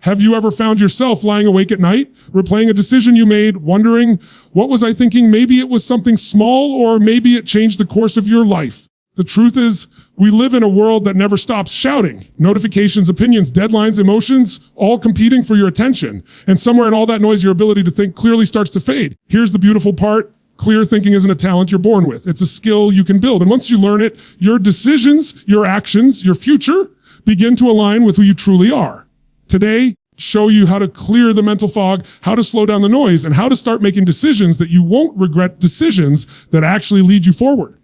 Have you ever found yourself lying awake at night, replaying a decision you made, wondering, what was I thinking? Maybe it was something small, or maybe it changed the course of your life. The truth is, we live in a world that never stops shouting. Notifications, opinions, deadlines, emotions, all competing for your attention. And somewhere in all that noise, your ability to think clearly starts to fade. Here's the beautiful part. Clear thinking isn't a talent you're born with. It's a skill you can build. And once you learn it, your decisions, your actions, your future begin to align with who you truly are. Today, show you how to clear the mental fog, how to slow down the noise, and how to start making decisions that you won't regret, decisions that actually lead you forward.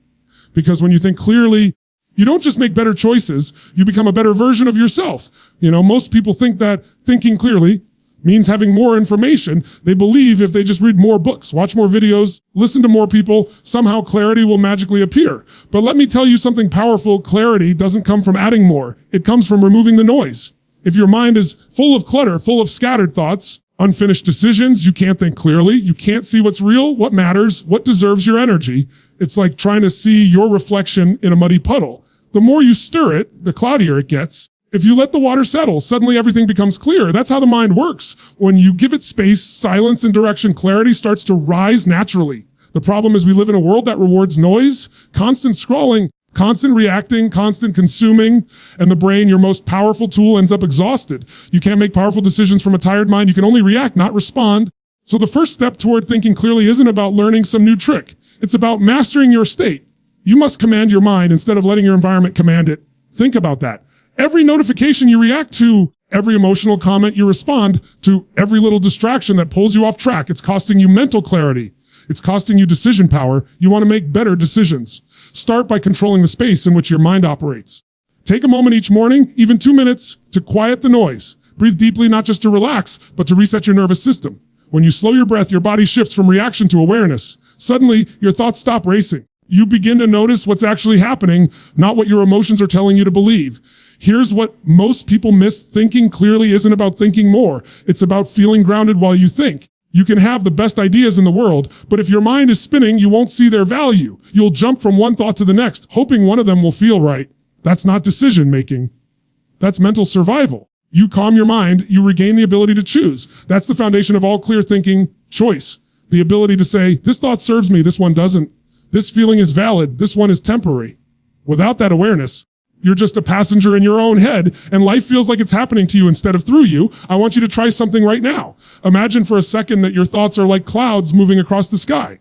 Because when you think clearly, you don't just make better choices, you become a better version of yourself. Most people think that thinking clearly means having more information. They believe if they just read more books, watch more videos, listen to more people, somehow clarity will magically appear. But let me tell you something powerful. Clarity doesn't come from adding more. It comes from removing the noise. If your mind is full of clutter, full of scattered thoughts, unfinished decisions, you can't think clearly, you can't see what's real, what matters, what deserves your energy. It's like trying to see your reflection in a muddy puddle. The more you stir it, the cloudier it gets. If you let the water settle, suddenly everything becomes clear. That's how the mind works. When you give it space, silence, and direction, clarity starts to rise naturally. The problem is we live in a world that rewards noise, constant scrolling, constant reacting, constant consuming, and the brain, your most powerful tool, ends up exhausted. You can't make powerful decisions from a tired mind. You can only react, not respond. So the first step toward thinking clearly isn't about learning some new trick. It's about mastering your state. You must command your mind instead of letting your environment command it. Think about that. Every notification you react to, every emotional comment you respond to, every little distraction that pulls you off track, it's costing you mental clarity. It's costing you decision power. You want to make better decisions. Start by controlling the space in which your mind operates. Take a moment each morning, even 2 minutes, to quiet the noise. Breathe deeply, not just to relax, but to reset your nervous system. When you slow your breath, your body shifts from reaction to awareness. Suddenly, your thoughts stop racing. You begin to notice what's actually happening, not what your emotions are telling you to believe. Here's what most people miss. Thinking clearly isn't about thinking more. It's about feeling grounded while you think. You can have the best ideas in the world, but if your mind is spinning, you won't see their value. You'll jump from one thought to the next, hoping one of them will feel right. That's not decision making. That's mental survival. You calm your mind, you regain the ability to choose. That's the foundation of all clear thinking: choice. The ability to say, this thought serves me, this one doesn't. This feeling is valid, this one is temporary. Without that awareness, you're just a passenger in your own head, and life feels like it's happening to you instead of through you. I want you to try something right now. Imagine for a second that your thoughts are like clouds moving across the sky.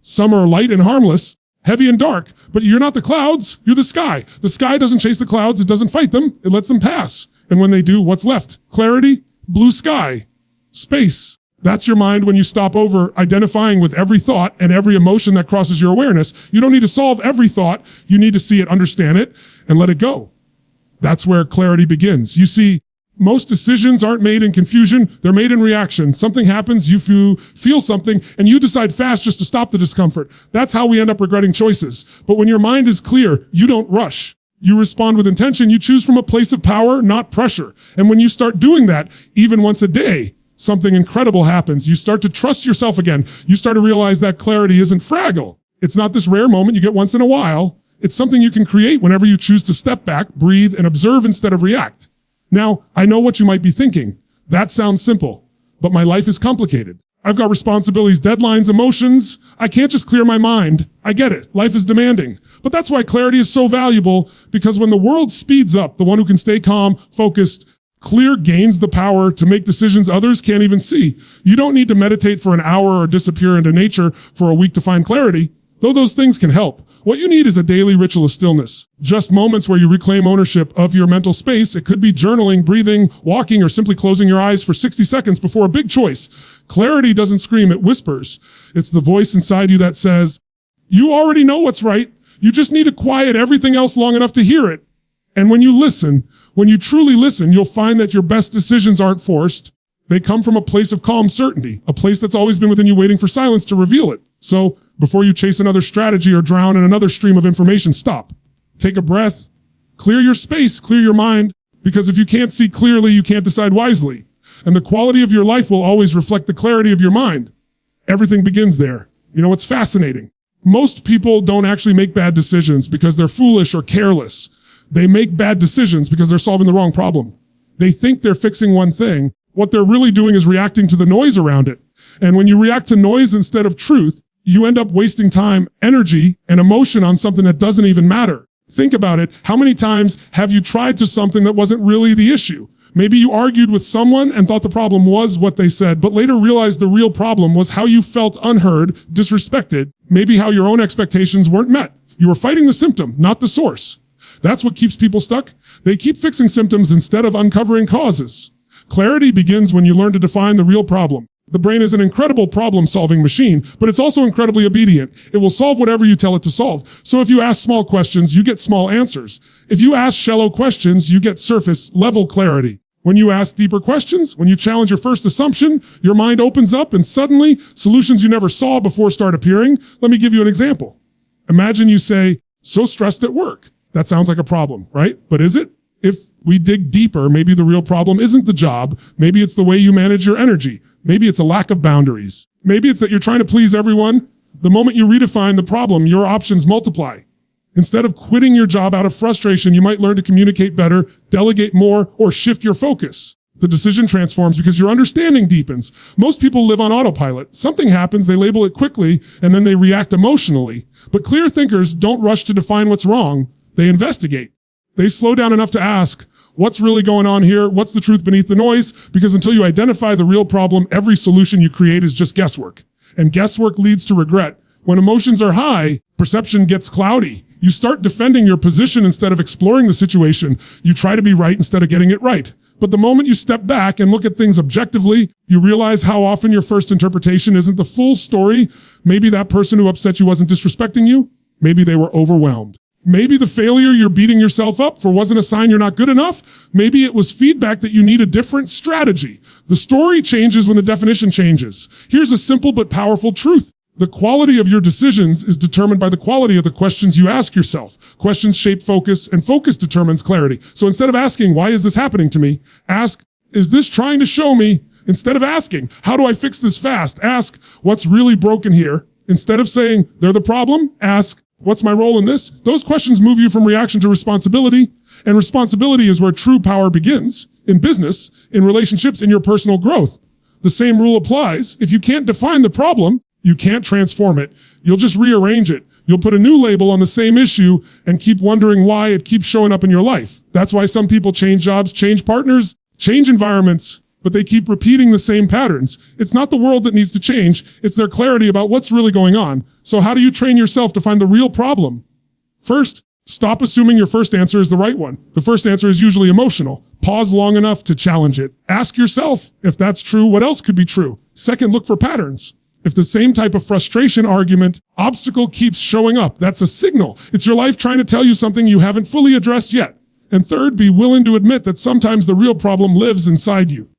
Some are light and harmless, heavy and dark, but you're not the clouds, you're the sky. The sky doesn't chase the clouds, it doesn't fight them, it lets them pass. And when they do, what's left? Clarity, blue sky, space. That's your mind when you stop over identifying with every thought and every emotion that crosses your awareness. You don't need to solve every thought. You need to see it, understand it, and let it go. That's where clarity begins. You see, most decisions aren't made in confusion. They're made in reaction. Something happens, you feel something, and you decide fast just to stop the discomfort. That's how we end up regretting choices. But when your mind is clear, you don't rush. You respond with intention. You choose from a place of power, not pressure. And when you start doing that, even once a day, something incredible happens. You start to trust yourself again. You start to realize that clarity isn't fragile. It's not this rare moment you get once in a while. It's something you can create whenever you choose to step back, breathe, and observe instead of react. Now, I know what you might be thinking. That sounds simple, but my life is complicated. I've got responsibilities, deadlines, emotions. I can't just clear my mind. I get it. Life is demanding. But that's why clarity is so valuable, because when the world speeds up, the one who can stay calm, focused, clear gains the power to make decisions others can't even see. You don't need to meditate for an hour or disappear into nature for a week to find clarity, though those things can help. What you need is a daily ritual of stillness. Just moments where you reclaim ownership of your mental space. It could be journaling, breathing, walking, or simply closing your eyes for 60 seconds before a big choice. Clarity doesn't scream, it whispers. It's the voice inside you that says, you already know what's right. You just need to quiet everything else long enough to hear it. And when you listen, when you truly listen, you'll find that your best decisions aren't forced. They come from a place of calm certainty, a place that's always been within you waiting for silence to reveal it. So before you chase another strategy or drown in another stream of information, stop. Take a breath, clear your space, clear your mind, because if you can't see clearly, you can't decide wisely. And the quality of your life will always reflect the clarity of your mind. Everything begins there. You know, it's fascinating. Most people don't actually make bad decisions because they're foolish or careless. They make bad decisions because they're solving the wrong problem. They think they're fixing one thing. What they're really doing is reacting to the noise around it. And when you react to noise instead of truth, you end up wasting time, energy, and emotion on something that doesn't even matter. Think about it. How many times have you tried to something that wasn't really the issue? Maybe you argued with someone and thought the problem was what they said, but later realized the real problem was how you felt unheard, disrespected, maybe how your own expectations weren't met. You were fighting the symptom, not the source. That's what keeps people stuck. They keep fixing symptoms instead of uncovering causes. Clarity begins when you learn to define the real problem. The brain is an incredible problem-solving machine, but it's also incredibly obedient. It will solve whatever you tell it to solve. So if you ask small questions, you get small answers. If you ask shallow questions, you get surface-level clarity. When you ask deeper questions, when you challenge your first assumption, your mind opens up and suddenly solutions you never saw before start appearing. Let me give you an example. Imagine you say, "So stressed at work." That sounds like a problem, right? But is it? If we dig deeper, maybe the real problem isn't the job. Maybe it's the way you manage your energy. Maybe it's a lack of boundaries. Maybe it's that you're trying to please everyone. The moment you redefine the problem, your options multiply. Instead of quitting your job out of frustration, you might learn to communicate better, delegate more, or shift your focus. The decision transforms because your understanding deepens. Most people live on autopilot. Something happens, they label it quickly, and then they react emotionally. But clear thinkers don't rush to define what's wrong. They investigate. They slow down enough to ask, what's really going on here? What's the truth beneath the noise? Because until you identify the real problem, every solution you create is just guesswork. And guesswork leads to regret. When emotions are high, perception gets cloudy. You start defending your position instead of exploring the situation. You try to be right instead of getting it right. But the moment you step back and look at things objectively, you realize how often your first interpretation isn't the full story. Maybe that person who upset you wasn't disrespecting you. Maybe they were overwhelmed. Maybe the failure you're beating yourself up for wasn't a sign you're not good enough. Maybe it was feedback that you need a different strategy. The story changes when the definition changes. Here's a simple but powerful truth. The quality of your decisions is determined by the quality of the questions you ask yourself. Questions shape focus, and focus determines clarity. So instead of asking, why is this happening to me? Ask, is this trying to show me? Instead of asking, how do I fix this fast? Ask, what's really broken here? Instead of saying, they're the problem, ask, what's my role in this? Those questions move you from reaction to responsibility. And responsibility is where true power begins. In business, in relationships, in your personal growth. The same rule applies. If you can't define the problem, you can't transform it. You'll just rearrange it. You'll put a new label on the same issue and keep wondering why it keeps showing up in your life. That's why some people change jobs, change partners, change environments, but they keep repeating the same patterns. It's not the world that needs to change. It's their clarity about what's really going on. So how do you train yourself to find the real problem? First, stop assuming your first answer is the right one. The first answer is usually emotional. Pause long enough to challenge it. Ask yourself, if that's true, what else could be true? Second, look for patterns. If the same type of frustration, argument, obstacle keeps showing up, that's a signal. It's your life trying to tell you something you haven't fully addressed yet. And third, be willing to admit that sometimes the real problem lives inside you.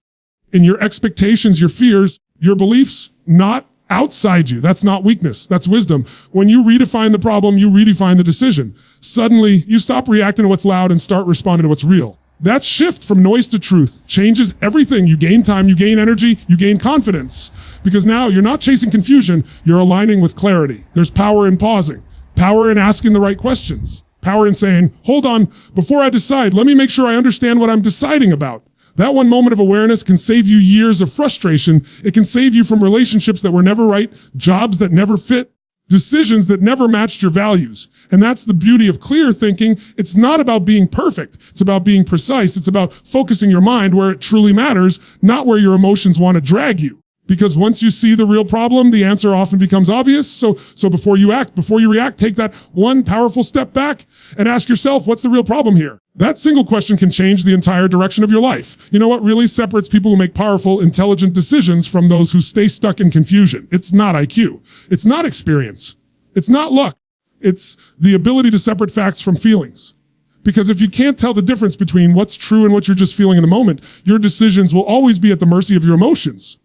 In your expectations, your fears, your beliefs, not outside you. That's not weakness. That's wisdom. When you redefine the problem, you redefine the decision. Suddenly, you stop reacting to what's loud and start responding to what's real. That shift from noise to truth changes everything. You gain time, you gain energy, you gain confidence. Because now you're not chasing confusion, you're aligning with clarity. There's power in pausing, power in asking the right questions, power in saying, hold on, before I decide, let me make sure I understand what I'm deciding about. That one moment of awareness can save you years of frustration. It can save you from relationships that were never right, jobs that never fit, decisions that never matched your values. And that's the beauty of clear thinking. It's not about being perfect. It's about being precise. It's about focusing your mind where it truly matters, not where your emotions want to drag you. Because once you see the real problem, the answer often becomes obvious. So before you act, before you react, take that one powerful step back and ask yourself, what's the real problem here? That single question can change the entire direction of your life. You know what really separates people who make powerful, intelligent decisions from those who stay stuck in confusion? It's not IQ. It's not experience. It's not luck. It's the ability to separate facts from feelings. Because if you can't tell the difference between what's true and what you're just feeling in the moment, your decisions will always be at the mercy of your emotions.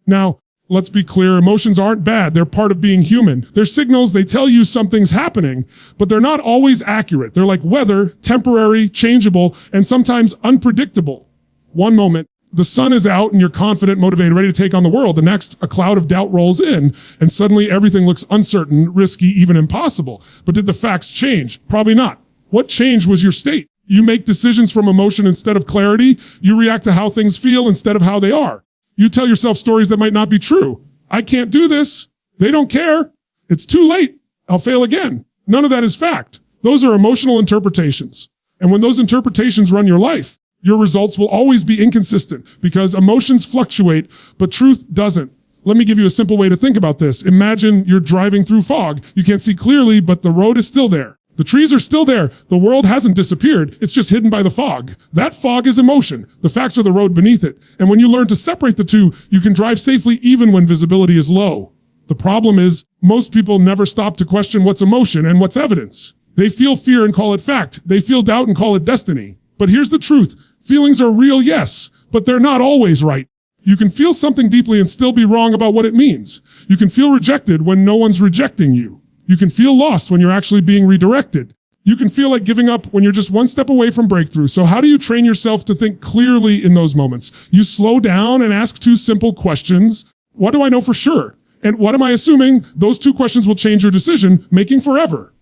Now, let's be clear, emotions aren't bad. They're part of being human. They're signals, they tell you something's happening, but they're not always accurate. They're like weather, temporary, changeable, and sometimes unpredictable. One moment, the sun is out and you're confident, motivated, ready to take on the world. The next, a cloud of doubt rolls in, and suddenly everything looks uncertain, risky, even impossible. But did the facts change? Probably not. What changed was your state. You make decisions from emotion instead of clarity. You react to how things feel instead of how they are. You tell yourself stories that might not be true. I can't do this. They don't care. It's too late. I'll fail again. None of that is fact. Those are emotional interpretations. And when those interpretations run your life, your results will always be inconsistent because emotions fluctuate, but truth doesn't. Let me give you a simple way to think about this. Imagine you're driving through fog. You can't see clearly, but the road is still there. The trees are still there. The world hasn't disappeared. It's just hidden by the fog. That fog is emotion. The facts are the road beneath it. And when you learn to separate the two, you can drive safely even when visibility is low. The problem is most people never stop to question what's emotion and what's evidence. They feel fear and call it fact. They feel doubt and call it destiny. But here's the truth. Feelings are real, yes, but they're not always right. You can feel something deeply and still be wrong about what it means. You can feel rejected when no one's rejecting you. You can feel lost when you're actually being redirected. You can feel like giving up when you're just one step away from breakthrough. So how do you train yourself to think clearly in those moments? You slow down and ask two simple questions. What do I know for sure? And what am I assuming? Those two questions will change your decision making forever.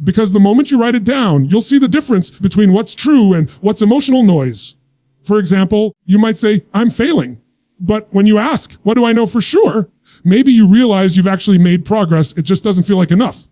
Because the moment you write it down, you'll see the difference between what's true and what's emotional noise. For example, you might say, I'm failing. But when you ask, what do I know for sure? Maybe you realize you've actually made progress. It just doesn't feel like enough.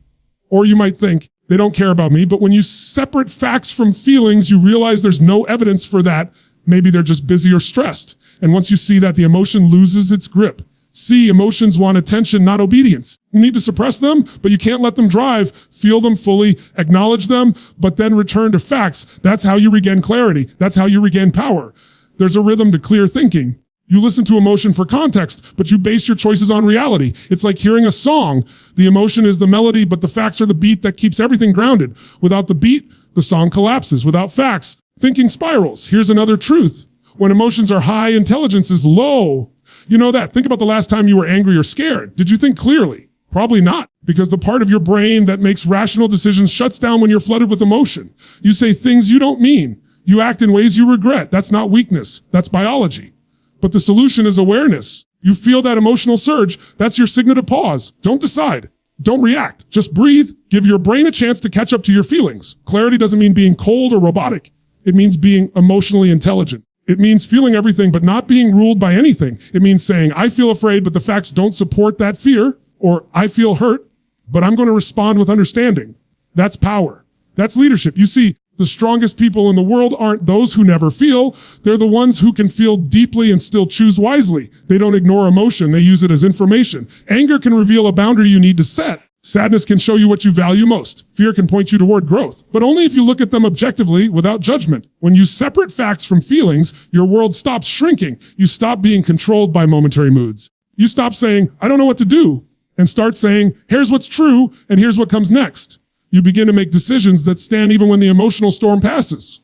Or you might think, they don't care about me. But when you separate facts from feelings, you realize there's no evidence for that. Maybe they're just busy or stressed. And once you see that, the emotion loses its grip. See, emotions want attention, not obedience. You need to suppress them, but you can't let them drive. Feel them fully, acknowledge them, but then return to facts. That's how you regain clarity. That's how you regain power. There's a rhythm to clear thinking. You listen to emotion for context, but you base your choices on reality. It's like hearing a song. The emotion is the melody, but the facts are the beat that keeps everything grounded. Without the beat, the song collapses. Without facts, thinking spirals. Here's another truth. When emotions are high, intelligence is low. You know that. Think about the last time you were angry or scared. Did you think clearly? Probably not, because the part of your brain that makes rational decisions shuts down when you're flooded with emotion. You say things you don't mean. You act in ways you regret. That's not weakness. That's biology. But the solution is awareness. You feel that emotional surge. That's your signal to pause. Don't decide. Don't react. Just breathe. Give your brain a chance to catch up to your feelings. Clarity doesn't mean being cold or robotic. It means being emotionally intelligent. It means feeling everything, but not being ruled by anything. It means saying, I feel afraid, but the facts don't support that fear. Or I feel hurt, but I'm going to respond with understanding. That's power. That's leadership. You see, the strongest people in the world aren't those who never feel. They're the ones who can feel deeply and still choose wisely. They don't ignore emotion. They use it as information. Anger can reveal a boundary you need to set. Sadness can show you what you value most. Fear can point you toward growth, but only if you look at them objectively without judgment. When you separate facts from feelings, your world stops shrinking. You stop being controlled by momentary moods. You stop saying, I don't know what to do, and start saying, here's what's true, and here's what comes next. You begin to make decisions that stand even when the emotional storm passes.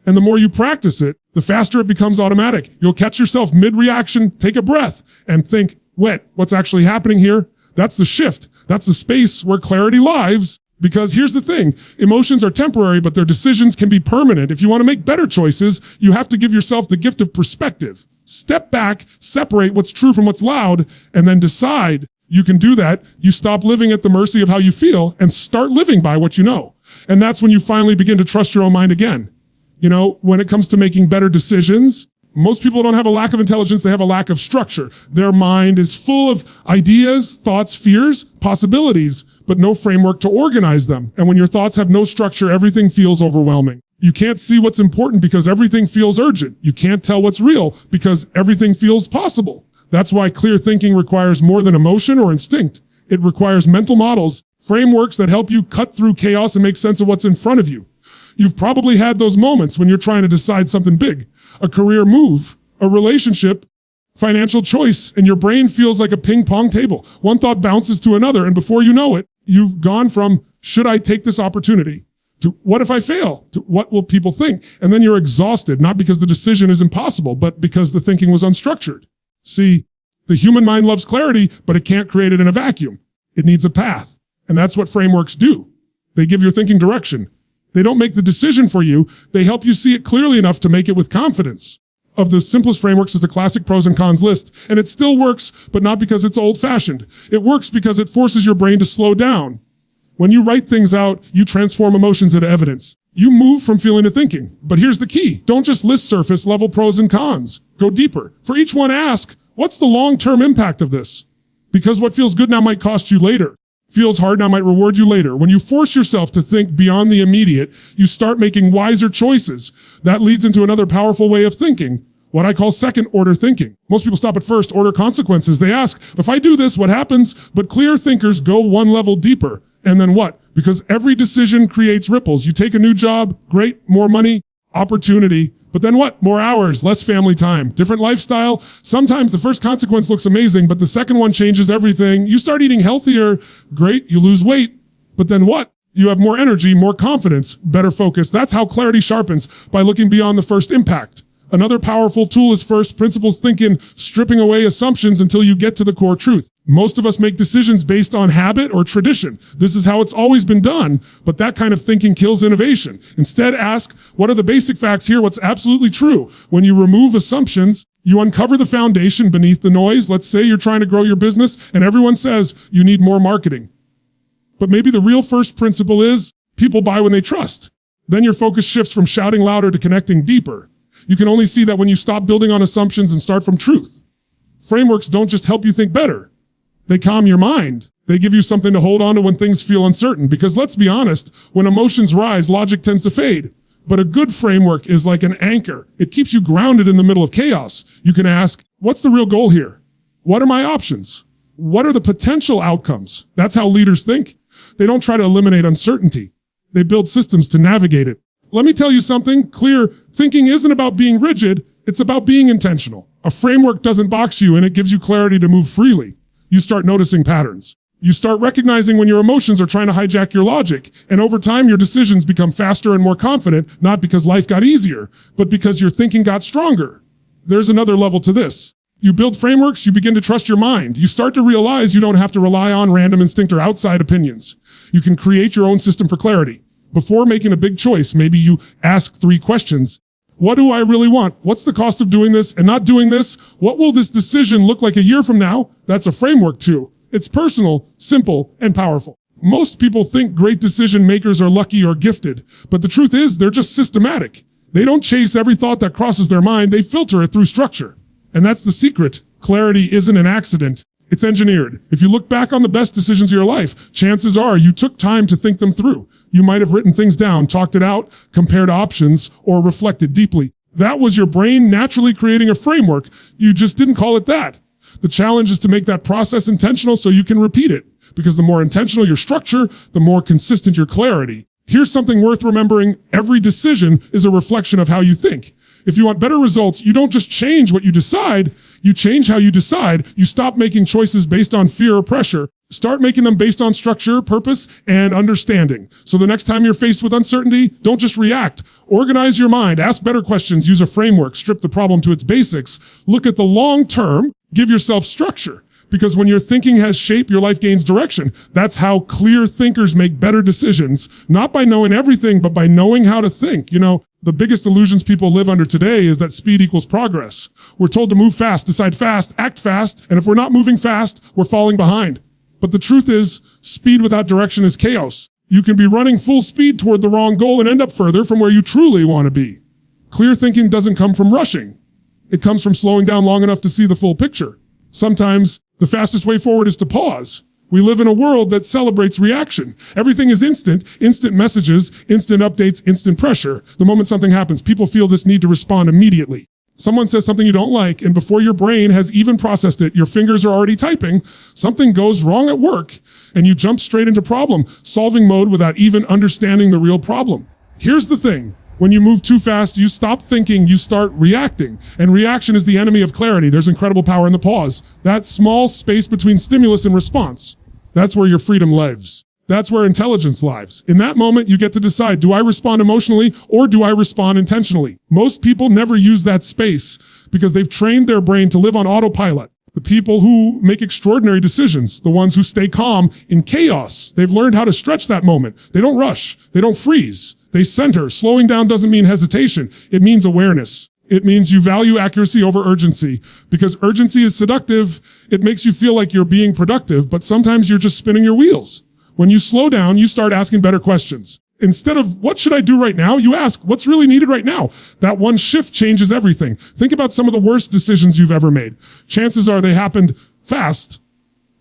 And the more you practice it, the faster it becomes automatic. You'll catch yourself mid-reaction, take a breath, and think, wait, what's actually happening here? That's the shift. That's the space where clarity lives. Because here's the thing, emotions are temporary, but their decisions can be permanent. If you want to make better choices, you have to give yourself the gift of perspective. Step back, separate what's true from what's loud, and then decide. You can do that. You stop living at the mercy of how you feel and start living by what you know. And that's when you finally begin to trust your own mind again. You know, when it comes to making better decisions, most people don't have a lack of intelligence, they have a lack of structure. Their mind is full of ideas, thoughts, fears, possibilities, but no framework to organize them. And when your thoughts have no structure, everything feels overwhelming. You can't see what's important because everything feels urgent. You can't tell what's real because everything feels possible. That's why clear thinking requires more than emotion or instinct. It requires mental models, frameworks that help you cut through chaos and make sense of what's in front of you. You've probably had those moments when you're trying to decide something big, a career move, a relationship, financial choice, and your brain feels like a ping pong table. One thought bounces to another, and before you know it, you've gone from, should I take this opportunity, to what if I fail, to what will people think? And then you're exhausted, not because the decision is impossible, but because the thinking was unstructured. See, the human mind loves clarity, but it can't create it in a vacuum. It needs a path. And that's what frameworks do. They give your thinking direction. They don't make the decision for you. They help you see it clearly enough to make it with confidence. Of the simplest frameworks is the classic pros and cons list. And it still works, but not because it's old-fashioned. It works because it forces your brain to slow down. When you write things out, you transform emotions into evidence. You move from feeling to thinking. But here's the key. Don't just list surface level pros and cons. Go deeper. For each one, ask, what's the long-term impact of this? Because what feels good now might cost you later. Feels hard now might reward you later. When you force yourself to think beyond the immediate, you start making wiser choices. That leads into another powerful way of thinking, what I call second order thinking. Most people stop at first order consequences. They ask, if I do this, what happens? But clear thinkers go one level deeper. And then what? Because every decision creates ripples. You take a new job, great, more money, opportunity. But then what? More hours, less family time, different lifestyle. Sometimes the first consequence looks amazing, but the second one changes everything. You start eating healthier, great, you lose weight. But then what? You have more energy, more confidence, better focus. That's how clarity sharpens, by looking beyond the first impact. Another powerful tool is first principles thinking, stripping away assumptions until you get to the core truth. Most of us make decisions based on habit or tradition. This is how it's always been done, but that kind of thinking kills innovation. Instead, ask, what are the basic facts here? What's absolutely true? When you remove assumptions, you uncover the foundation beneath the noise. Let's say you're trying to grow your business and everyone says you need more marketing. But maybe the real first principle is people buy when they trust. Then your focus shifts from shouting louder to connecting deeper. You can only see that when you stop building on assumptions and start from truth. Frameworks don't just help you think better. They calm your mind. They give you something to hold on to when things feel uncertain. Because let's be honest, when emotions rise, logic tends to fade. But a good framework is like an anchor. It keeps you grounded in the middle of chaos. You can ask, what's the real goal here? What are my options? What are the potential outcomes? That's how leaders think. They don't try to eliminate uncertainty. They build systems to navigate it. Let me tell you something clear. Thinking isn't about being rigid. It's about being intentional. A framework doesn't box you and it gives you clarity to move freely. You start noticing patterns. You start recognizing when your emotions are trying to hijack your logic. And over time, your decisions become faster and more confident, not because life got easier, but because your thinking got stronger. There's another level to this. You build frameworks, you begin to trust your mind. You start to realize you don't have to rely on random instinct or outside opinions. You can create your own system for clarity. Before making a big choice, maybe you ask 3 questions. What do I really want? What's the cost of doing this and not doing this? What will this decision look like a year from now? That's a framework too. It's personal, simple, and powerful. Most people think great decision makers are lucky or gifted, but the truth is they're just systematic. They don't chase every thought that crosses their mind. They filter it through structure. And that's the secret. Clarity isn't an accident. It's engineered. If you look back on the best decisions of your life, chances are you took time to think them through. You might have written things down, talked it out, compared options, or reflected deeply. That was your brain naturally creating a framework. You just didn't call it that. The challenge is to make that process intentional so you can repeat it. Because the more intentional your structure, the more consistent your clarity. Here's something worth remembering. Every decision is a reflection of how you think. If you want better results, you don't just change what you decide, you change how you decide. You stop making choices based on fear or pressure. Start making them based on structure, purpose, and understanding. So the next time you're faced with uncertainty, don't just react. Organize your mind, ask better questions, use a framework, strip the problem to its basics. Look at the long term, give yourself structure. Because when your thinking has shape, your life gains direction. That's how clear thinkers make better decisions, not by knowing everything, but by knowing how to think. You know, the biggest illusions people live under today is that speed equals progress. We're told to move fast, decide fast, act fast, and if we're not moving fast, we're falling behind. But the truth is, speed without direction is chaos. You can be running full speed toward the wrong goal and end up further from where you truly want to be. Clear thinking doesn't come from rushing. It comes from slowing down long enough to see the full picture. Sometimes the fastest way forward is to pause. We live in a world that celebrates reaction. Everything is instant messages, instant updates, instant pressure. The moment something happens, people feel this need to respond immediately. Someone says something you don't like, and before your brain has even processed it, your fingers are already typing. Something goes wrong at work, and you jump straight into problem-solving mode without even understanding the real problem. Here's the thing. When you move too fast, you stop thinking, you start reacting. And reaction is the enemy of clarity. There's incredible power in the pause. That small space between stimulus and response. That's where your freedom lives. That's where intelligence lives. In that moment, you get to decide, do I respond emotionally or do I respond intentionally? Most people never use that space because they've trained their brain to live on autopilot. The people who make extraordinary decisions, the ones who stay calm in chaos, they've learned how to stretch that moment. They don't rush. They don't freeze. They center. Slowing down doesn't mean hesitation. It means awareness. It means you value accuracy over urgency because urgency is seductive. It makes you feel like you're being productive, but sometimes you're just spinning your wheels. When you slow down, you start asking better questions. Instead of what should I do right now, you ask what's really needed right now. That one shift changes everything. Think about some of the worst decisions you've ever made. Chances are they happened fast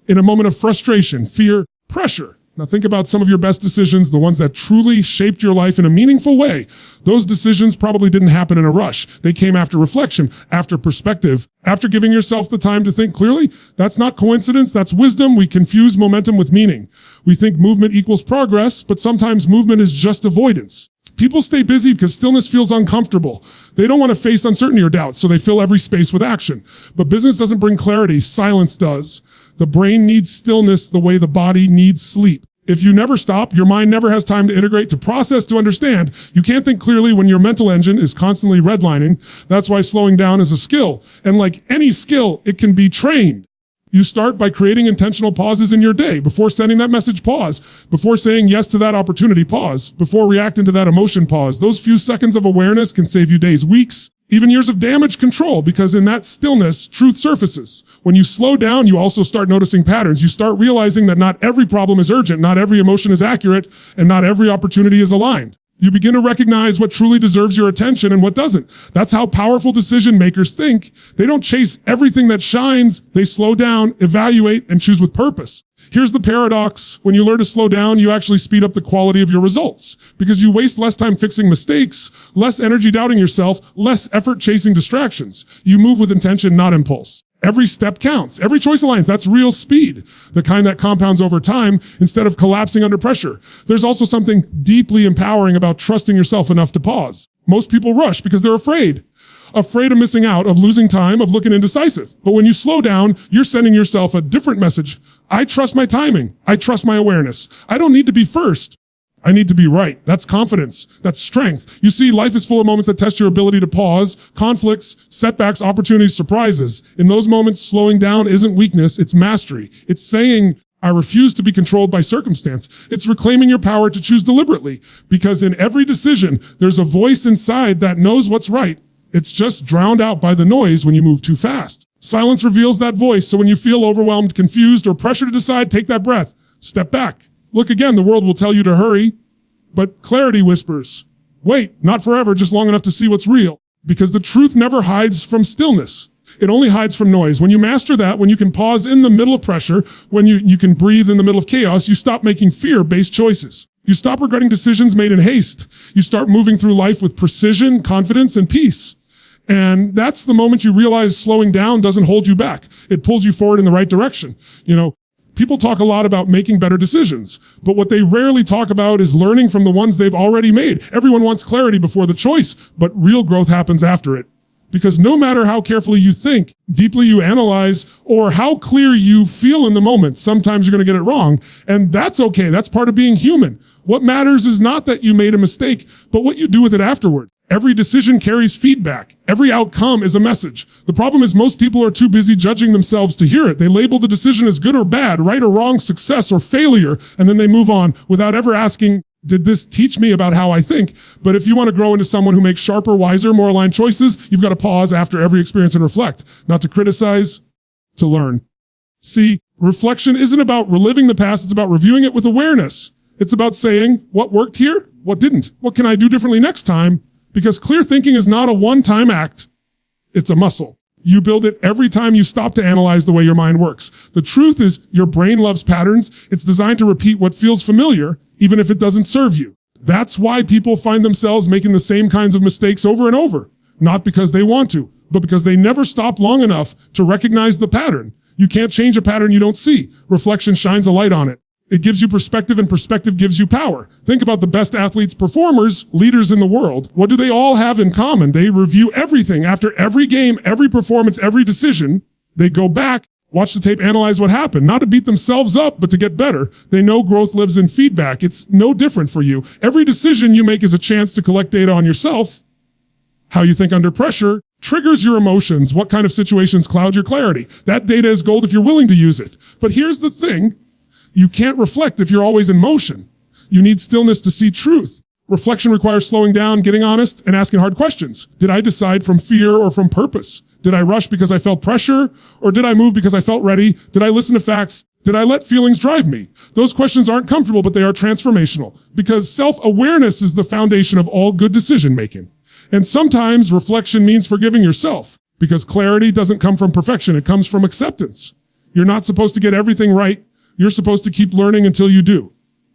in a moment of frustration, fear, pressure. Now think about some of your best decisions, the ones that truly shaped your life in a meaningful way. Those decisions probably didn't happen in a rush. They came after reflection, after perspective, after giving yourself the time to think clearly. That's not coincidence, that's wisdom. We confuse momentum with meaning. We think movement equals progress, but sometimes movement is just avoidance. People stay busy because stillness feels uncomfortable. They don't want to face uncertainty or doubt, so they fill every space with action. But business doesn't bring clarity, silence does. The brain needs stillness the way the body needs sleep. If you never stop, your mind never has time to integrate, to process, to understand. You can't think clearly when your mental engine is constantly redlining. That's why slowing down is a skill. And like any skill, it can be trained. You start by creating intentional pauses in your day. Before sending that message, pause. Before saying yes to that opportunity, pause. Before reacting to that emotion, pause. Those few seconds of awareness can save you days, weeks, even years of damage control, because in that stillness, truth surfaces. When you slow down, you also start noticing patterns. You start realizing that not every problem is urgent, not every emotion is accurate, and not every opportunity is aligned. You begin to recognize what truly deserves your attention and what doesn't. That's how powerful decision makers think. They don't chase everything that shines. They slow down, evaluate, and choose with purpose. Here's the paradox. When you learn to slow down, you actually speed up the quality of your results because you waste less time fixing mistakes, less energy doubting yourself, less effort chasing distractions. You move with intention, not impulse. Every step counts. Every choice aligns. That's real speed, the kind that compounds over time instead of collapsing under pressure. There's also something deeply empowering about trusting yourself enough to pause. Most people rush because they're afraid of missing out, of losing time, of looking indecisive. But when you slow down, you're sending yourself a different message. I trust my timing. I trust my awareness. I don't need to be first. I need to be right. That's confidence. That's strength. You see, life is full of moments that test your ability to pause, conflicts, setbacks, opportunities, surprises. In those moments, slowing down isn't weakness, it's mastery. It's saying, I refuse to be controlled by circumstance. It's reclaiming your power to choose deliberately, because in every decision, there's a voice inside that knows what's right. It's just drowned out by the noise when you move too fast. Silence reveals that voice, so when you feel overwhelmed, confused, or pressure to decide, take that breath. Step back. Look again, the world will tell you to hurry, but clarity whispers, wait, not forever, just long enough to see what's real. Because the truth never hides from stillness. It only hides from noise. When you master that, when you can pause in the middle of pressure, when you can breathe in the middle of chaos, you stop making fear-based choices. You stop regretting decisions made in haste. You start moving through life with precision, confidence, and peace. And that's the moment you realize slowing down doesn't hold you back. It pulls you forward in the right direction. People talk a lot about making better decisions, but what they rarely talk about is learning from the ones they've already made. Everyone wants clarity before the choice, but real growth happens after it. Because no matter how carefully you think, deeply you analyze, or how clear you feel in the moment, sometimes you're going to get it wrong. And that's okay. That's part of being human. What matters is not that you made a mistake, but what you do with it afterward. Every decision carries feedback. Every outcome is a message. The problem is most people are too busy judging themselves to hear it. They label the decision as good or bad, right or wrong, success or failure, and then they move on without ever asking, did this teach me about how I think? But if you want to grow into someone who makes sharper, wiser, more aligned choices, you've got to pause after every experience and reflect. Not to criticize, to learn. See, reflection isn't about reliving the past, it's about reviewing it with awareness. It's about saying, what worked here? What didn't? What can I do differently next time? Because clear thinking is not a one-time act. It's a muscle. You build it every time you stop to analyze the way your mind works. The truth is your brain loves patterns. It's designed to repeat what feels familiar, even if it doesn't serve you. That's why people find themselves making the same kinds of mistakes over and over. Not because they want to, but because they never stop long enough to recognize the pattern. You can't change a pattern you don't see. Reflection shines a light on it. It gives you perspective, and perspective gives you power. Think about the best athletes, performers, leaders in the world. What do they all have in common? They review everything. After every game, every performance, every decision, they go back, watch the tape, analyze what happened. Not to beat themselves up, but to get better. They know growth lives in feedback. It's no different for you. Every decision you make is a chance to collect data on yourself. How you think under pressure triggers your emotions. What kind of situations cloud your clarity? That data is gold if you're willing to use it. But here's the thing. You can't reflect if you're always in motion. You need stillness to see truth. Reflection requires slowing down, getting honest, and asking hard questions. Did I decide from fear or from purpose? Did I rush because I felt pressure? Or did I move because I felt ready? Did I listen to facts Did I let feelings drive me? Those questions aren't comfortable, but they are transformational because self-awareness is the foundation of all good decision making. And sometimes reflection means forgiving yourself because clarity doesn't come from perfection. It comes from acceptance. You're not supposed to get everything right. You're supposed to keep learning until you do.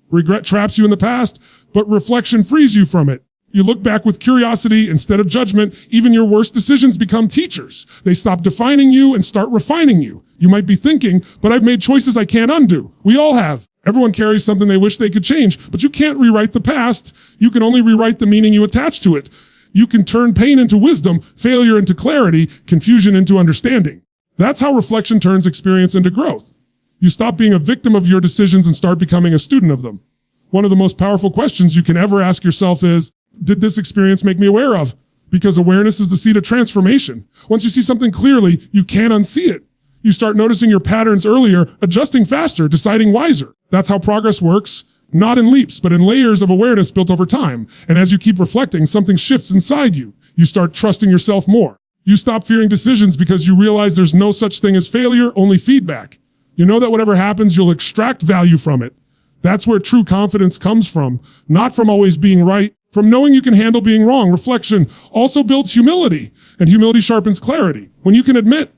Regret traps you in the past, but reflection frees you from it. You look back with curiosity instead of judgment. Even your worst decisions become teachers. They stop defining you and start refining you. You might be thinking, but I've made choices I can't undo. We all have. Everyone carries something they wish they could change, but you can't rewrite the past. You can only rewrite the meaning you attach to it. You can turn pain into wisdom, failure into clarity, confusion into understanding. That's how reflection turns experience into growth. You stop being a victim of your decisions and start becoming a student of them. One of the most powerful questions you can ever ask yourself is, did this experience make me aware of? Because awareness is the seed of transformation. Once you see something clearly, you can't unsee it. You start noticing your patterns earlier, adjusting faster, deciding wiser. That's how progress works, not in leaps, but in layers of awareness built over time. And as you keep reflecting, something shifts inside you. You start trusting yourself more. You stop fearing decisions because you realize there's no such thing as failure, only feedback. You know that whatever happens, you'll extract value from it. That's where true confidence comes from, not from always being right, from knowing you can handle being wrong. Reflection also builds humility, and humility sharpens clarity. When you can admit,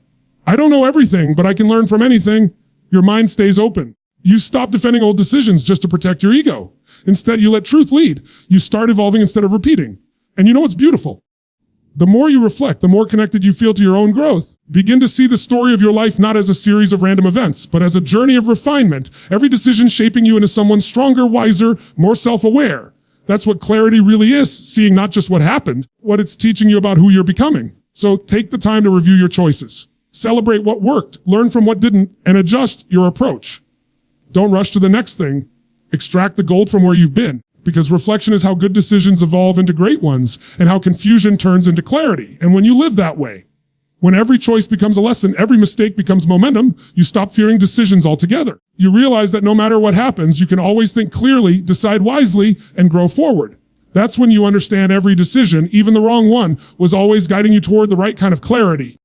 I don't know everything, but I can learn from anything, your mind stays open. You stop defending old decisions just to protect your ego. Instead, you let truth lead. You start evolving instead of repeating. And you know what's beautiful? The more you reflect, the more connected you feel to your own growth. Begin to see the story of your life not as a series of random events, but as a journey of refinement. Every decision shaping you into someone stronger, wiser, more self-aware. That's what clarity really is, seeing not just what happened, what it's teaching you about who you're becoming. So take the time to review your choices. Celebrate what worked, learn from what didn't, and adjust your approach. Don't rush to the next thing. Extract the gold from where you've been, because reflection is how good decisions evolve into great ones and how confusion turns into clarity. And when you live that way, when every choice becomes a lesson, every mistake becomes momentum, you stop fearing decisions altogether. You realize that no matter what happens, you can always think clearly, decide wisely, and grow forward. That's when you understand every decision, even the wrong one, was always guiding you toward the right kind of clarity.